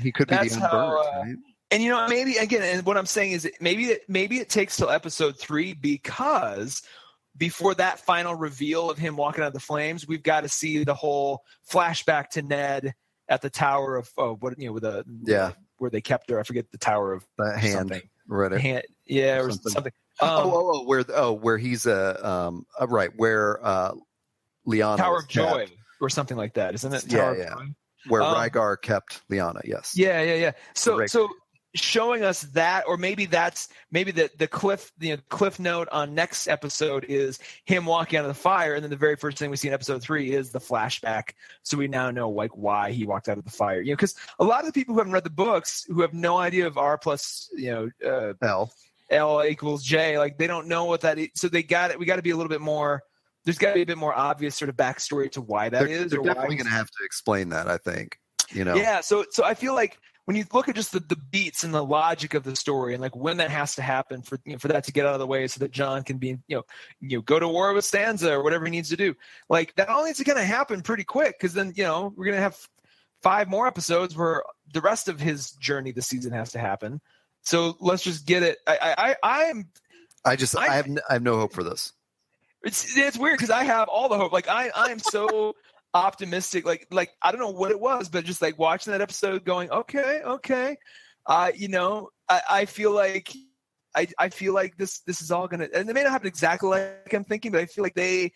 he could be the unburnt, right? And maybe again, and what I'm saying is maybe it takes till episode 3 because. Before that final reveal of him walking out of the flames, we've got to see the whole flashback to Ned at the Tower of where they kept her. I forget the Tower of the hand, something. Right? Or something. Where he's right where Lyanna Tower of Joy kept. or something like that, isn't it? Tower of Joy? Where Rhaegar kept Lyanna. Yes. Yeah. So showing us that, or maybe that's the cliff note on next episode is him walking out of the fire, and then the very first thing we see in episode 3 is the flashback, so we now know like why he walked out of the fire. Because a lot of the people who haven't read the books, who have no idea of R plus L equals J, like they don't know what that is, so we got to be a little bit more. There's got to be a bit more obvious sort of backstory to why that is. They're definitely going to have to explain that, I think. Yeah. So I feel like when you look at just the beats and the logic of the story and like when that has to happen for that to get out of the way so that John can be, go to war with Sansa or whatever he needs to do, like that all needs to kind of happen pretty quick. Cause then, we're going to have 5 more episodes where the rest of his journey this season has to happen. So let's just get it. I have no hope for this. It's weird. Cause I have all the hope. Like I am so optimistic, like I don't know what it was, but just like watching that episode going, okay. I feel like I feel like this is all gonna, and it may not happen exactly like I'm thinking, but I feel like they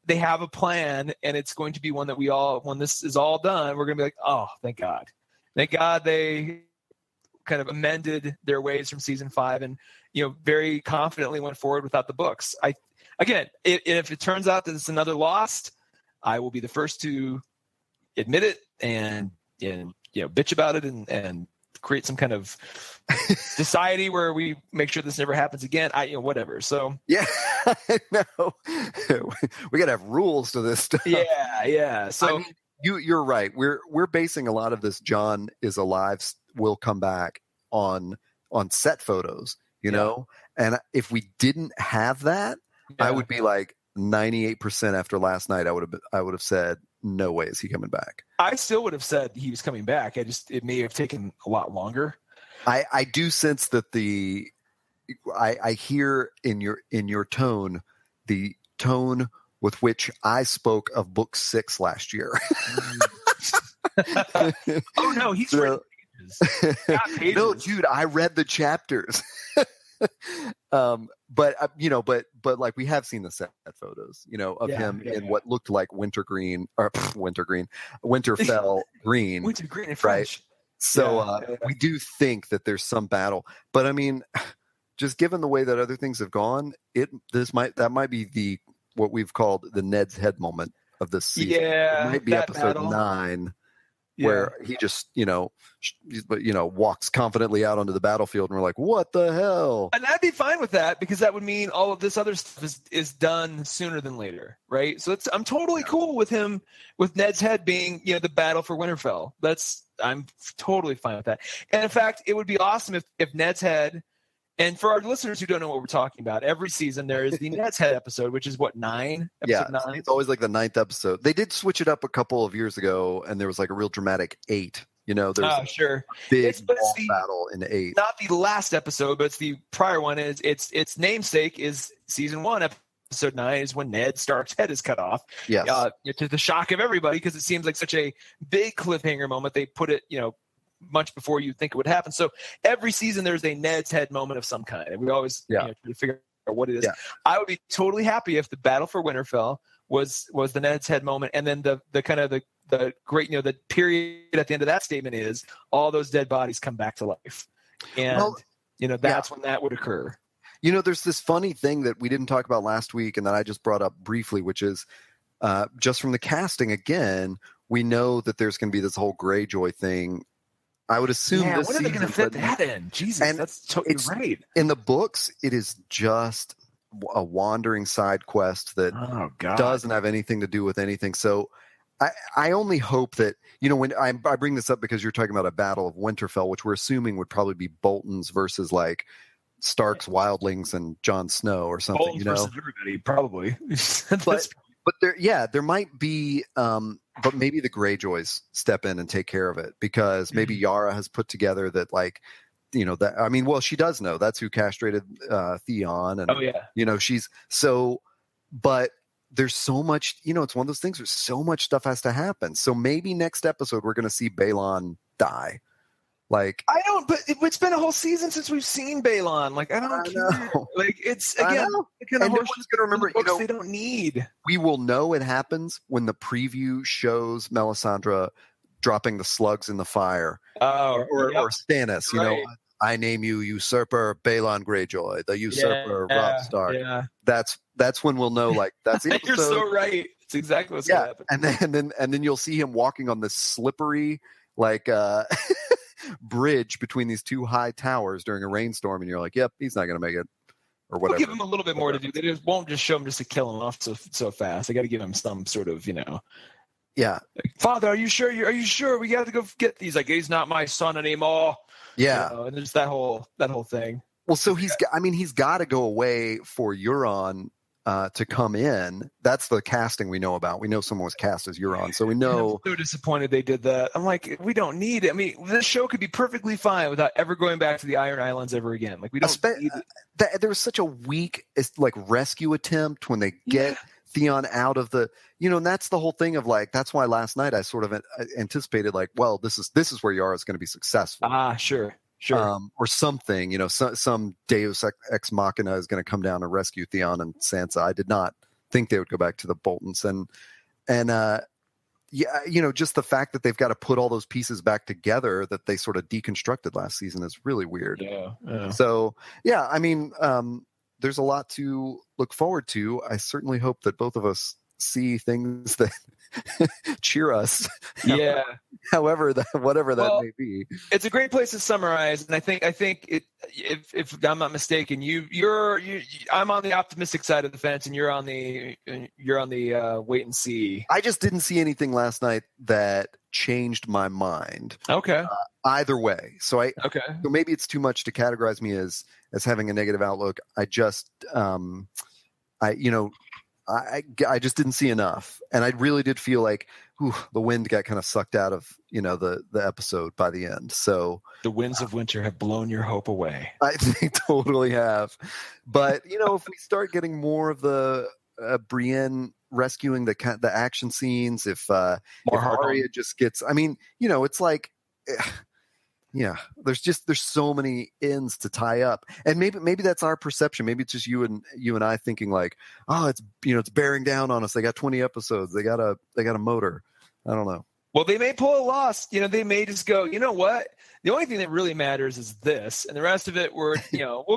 have a plan, and it's going to be one that when this is all done, we're gonna be like, oh, thank God they kind of amended their ways from season 5 and very confidently went forward without the books. If it turns out that it's another Lost, I will be the first to admit it and bitch about it and create some kind of society where we make sure this never happens again. Whatever. So yeah, I know. We got to have rules to this stuff. Yeah. So I mean, you're right. We're basing a lot of this John is alive, will come back on set photos, you know? And if we didn't have that, I would be like 98% after last night. I would have said, no way is he coming back. I still would have said he was coming back. It may have taken a lot longer. I do sense that I hear in your tone, the tone with which I spoke of book 6 last year. Oh no, he's written pages. No, dude, I read the chapters. But like we have seen the set photos, of him in what looked like Winterfell green, Winter green and fresh. Right? So we do think that there's some battle, but I mean, just given the way that other things have gone, that might be what we've called the Ned's head moment of this season. Yeah, it might be episode battle. 9. Where he just, walks confidently out onto the battlefield, and we're like, "What the hell?" And I'd be fine with that because that would mean all of this other stuff is done sooner than later, right? So I'm totally cool with him, with Ned's head being, the battle for Winterfell. I'm totally fine with that. And in fact, it would be awesome if Ned's head. And for our listeners who don't know what we're talking about, every season there is the Ned's head episode, which is what, 9? Episode 9? It's always like the 9th episode. They did switch it up a couple of years ago, and there was like a real dramatic 8. There's sure. Big battle in 8. Not the last episode, but it's the prior one. Its namesake is season 1, episode 9 is when Ned Stark's head is cut off. Yes. To the shock of everybody, because it seems like such a big cliffhanger moment. They put it, much before you think it would happen. So every season there's a Ned's head moment of some kind, and we always try to figure out what it is. I would be totally happy if the battle for Winterfell was the Ned's head moment, and then the kind of the great, the period at the end of that statement is all those dead bodies come back to life, and that's when that would occur. There's this funny thing that we didn't talk about last week, and that I just brought up briefly, which is just from the casting again, we know that there's going to be this whole Greyjoy thing. I would assume this when are they going to fit that in? Jesus, and that's totally right. In the books, it is just a wandering side quest that doesn't have anything to do with anything. So I only hope that, when I bring this up because you're talking about a battle of Winterfell, which we're assuming would probably be Bolton's versus like Stark's wildlings and Jon Snow or something. Bolton's versus everybody, probably. But there might be, but maybe the Greyjoys step in and take care of it, because maybe Yara has put together that, like, that, I mean, well, she does know that's who castrated Theon, and she's so, but there's so much, it's one of those things where so much stuff has to happen. So maybe next episode we're going to see Balon die. Like, I don't, but it's been a whole season since we've seen Balon. Like, I don't care. Like, it's again, kind of horses going to remember. They don't need. We will know it happens when the preview shows Melisandre dropping the slugs in the fire, or Stannis. Right. I name you usurper Balon Greyjoy, the usurper Robb Stark. Yeah. That's when we'll know. Like, that's the episode. You're so right. It's exactly what's going to happen. And then you'll see him walking on this slippery, like. Bridge between these two high towers during a rainstorm, and you're like, yep, he's not going to make it, or whatever. We'll give him a little bit more to do. They won't just show him just to kill him off so fast. They got to give him some sort of, like, Father, are you sure? Are you sure? We got to go get these. Like, he's not my son anymore. Yeah, and there's that whole thing. Well, so he's got to go away for Euron to come in. That's the casting we know about. We know someone was cast as Euron, so we know. I'm so disappointed they did that. I'm like, we don't need it. I mean, this show could be perfectly fine without ever going back to the Iron Islands ever again. Like, we don't need it. There was such a weak, like, rescue attempt when they get Theon out of the, and that's the whole thing of, like, that's why last night I sort of anticipated, like, well, this is where Yara's going to be successful. Sure. Or something, some Deus ex machina is going to come down and rescue Theon and Sansa. I did not think they would go back to the Boltons, and just the fact that they've got to put all those pieces back together that they sort of deconstructed last season is really weird. Yeah. So I mean, there's a lot to look forward to. I certainly hope that both of us see things that cheer us. Yeah. Whatever that may be. It's a great place to summarize, and I think if I'm not mistaken, I'm on the optimistic side of the fence, and you're on the wait and see. I just didn't see anything last night that changed my mind. Okay. Either way, so okay. So maybe it's too much to categorize me as having a negative outlook. I just I just didn't see enough, and I really did feel like the wind got kind of sucked out of the episode by the end. So the winds of winter have blown your hope away. I think totally have. But if we start getting more of the Brienne rescuing the action scenes, if Arya just gets, it's like. Yeah, there's so many ends to tie up, and maybe that's our perception. Maybe it's just you and I thinking like, oh, it's bearing down on us. They got 20 episodes. They got a motor. I don't know. Well, they may pull a Lost. They may just go, you know what? The only thing that really matters is this, and the rest of it, we'll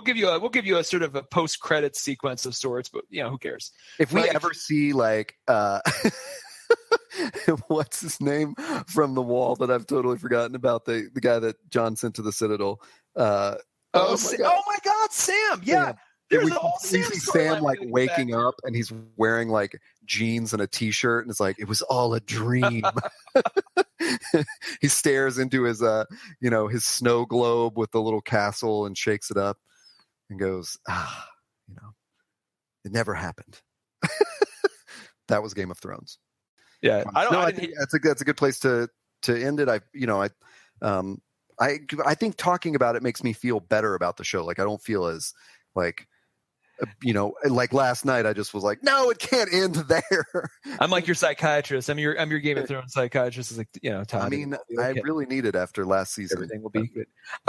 give you a sort of a post-credits sequence of sorts. But who cares? If we ever see like. What's his name from The Wall that I've totally forgotten about, the guy that John sent to the Citadel? Oh my God, Sam! Yeah, there's a whole Sam. See Sam like waking up and he's wearing like jeans and a t-shirt, and it's like it was all a dream. He stares into his his snow globe with the little castle and shakes it up and goes, it never happened. That was Game of Thrones. Yeah, I think that's a good place to end it. I think talking about it makes me feel better about the show. Like I don't feel as like like last night. I just was like, no, it can't end there. I'm like your psychiatrist. I'm your Game of Thrones psychiatrist. Is like Tom. I really need it after last season. Everything will be good.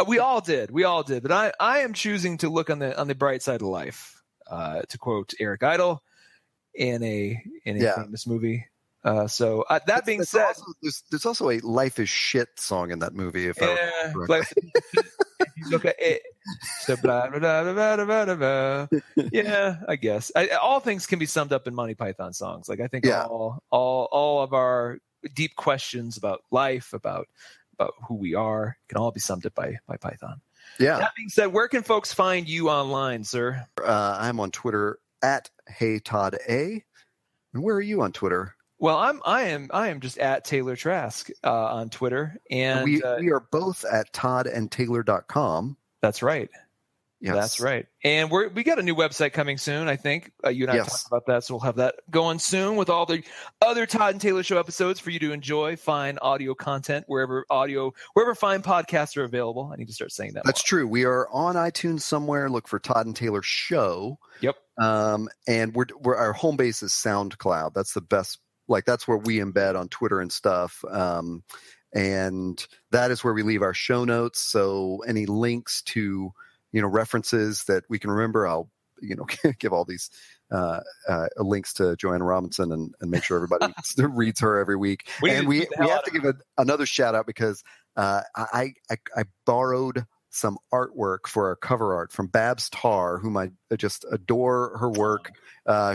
We all did. But I am choosing to look on the bright side of life. To quote Eric Idle in a famous movie. That being said, there's also a "Life is Shit" song in that movie. If you look at it, so blah, blah, blah, blah, blah, blah, blah. Yeah, I guess all things can be summed up in Monty Python songs. Like I think all of our deep questions about life, about who we are, can all be summed up by Python. Yeah. That being said, where can folks find you online, sir? I'm on Twitter at HeyToddA. And where are you on Twitter? Well, I am just at Taylor Trask on Twitter, and we are both at toddandtaylor.com. That's right. Yes. That's right. And we got a new website coming soon. I think you and I talked about that, so we'll have that going soon with all the other Todd and Taylor Show episodes for you to enjoy. Fine audio content wherever fine podcasts are available. I need to start saying that. That's true. We are on iTunes somewhere. Look for Todd and Taylor Show. Yep. And we're our home base is SoundCloud. That's the best. Like that's where we embed on Twitter and stuff. And that is where we leave our show notes. So any links to, references that we can remember, I'll, give all these links to Joanna Robinson and make sure everybody reads her every week. We have to give another shout out because I borrowed some artwork for our cover art from Babs Tarr, whom I just adore her work.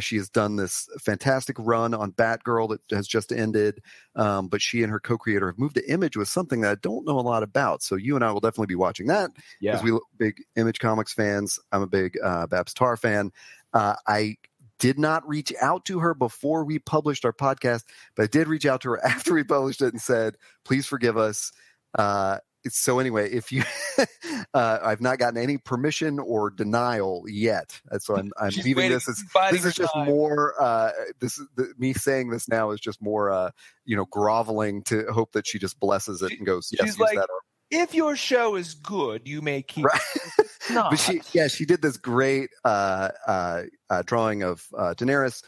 She has done this fantastic run on Batgirl that has just ended, but she and her co-creator have moved to Image with something that I don't know a lot about. So you and I will definitely be watching that because we're big Image Comics fans. I'm a big Babs Tarr fan. I did not reach out to her before we published our podcast, but I did reach out to her after we published it and said, please forgive us. So anyway, if you, I've not gotten any permission or denial yet, so I'm leaving this as this is just more. Me saying this now is just more, groveling to hope that she just blesses it and goes, yes, use that art. If your show is good, you may keep it. But she did this great drawing of Daenerys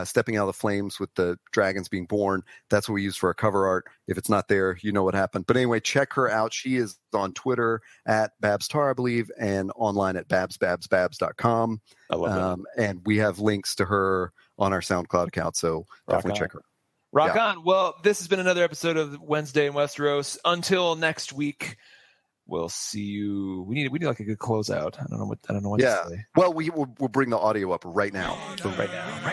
stepping out of the flames with the dragons being born. That's what we use for our cover art. If it's not there, you know what happened. But anyway, check her out. She is on Twitter at Babs Tarr, I believe, and online at babsbabsbabs.com. I love that. And we have links to her on our SoundCloud account, so definitely check her. Rock on. Well, this has been another episode of Wednesday in Westeros. Until next week, we'll see you. We need like a good closeout. I don't know what to say. Well, we'll bring the audio up right now. So right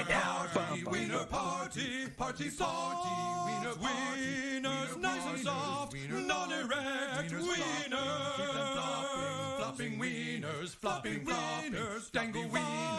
now. Wiener party, party, party, wiener wieners, nice and soft, non-erect wieners, flopping wieners, dangle wieners.